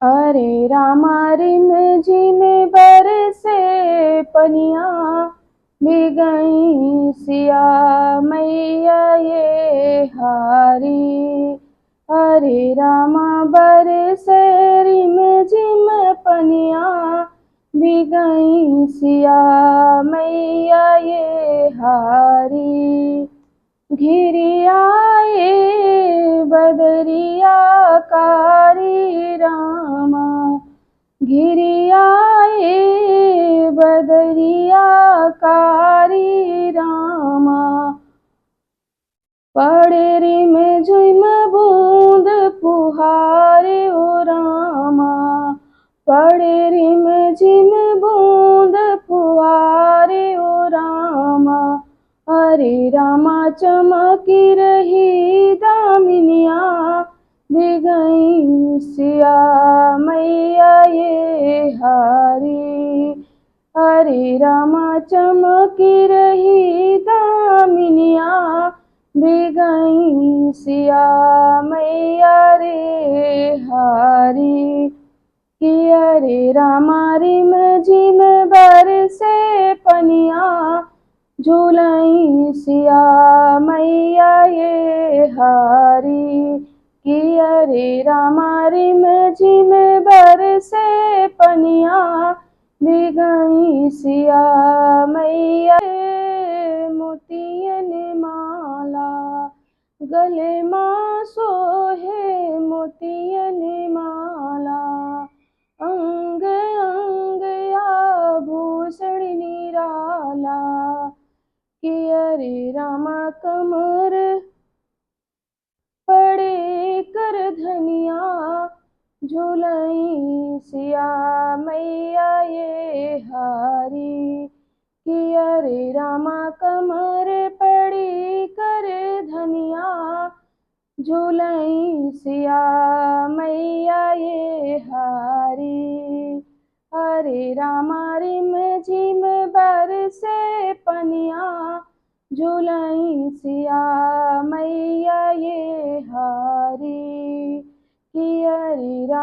हरे Rama rim झिम बरसे पनिया, गई सिया मैया ये हारी। हरे रामा बरसे रिम झिम पनिया, गई सिया मैया ये हारी। घिरियाए बदरिया कारी रामा, घिरियाए बदरिया कारी रामा। पड़े रिम झिम बूंद फुहारे ओ रामा, पड़े रिम झिम बूंद फुहारे ओ रामा। हरे रामा चमकी रही दामिनिया, गई सिया मैया ये हारी। हरे रामा चमकी रही दामिनिया, गई सिया मैया रे हारी। कि हरे रामा रिम झिम बरसे पनिया, झूलई सिया मैया ये हारी। कि हरे रामा रिम झिम बरसे पनिया, गई सिया मैया। मोतियन माला गले माँ सोहे मोतियन माला, अंग अंग आभूषण निराला। कि हरे रामा कमर पड़े कर धनिया, झूलई सिया मैया ये हारी। कि हरे रामा कमर पड़ी कर धनिया, झूलई सिया मैया ये हारी। हरे रामा रिम झिम बरसे पनिया, झूलई सिया मैया ये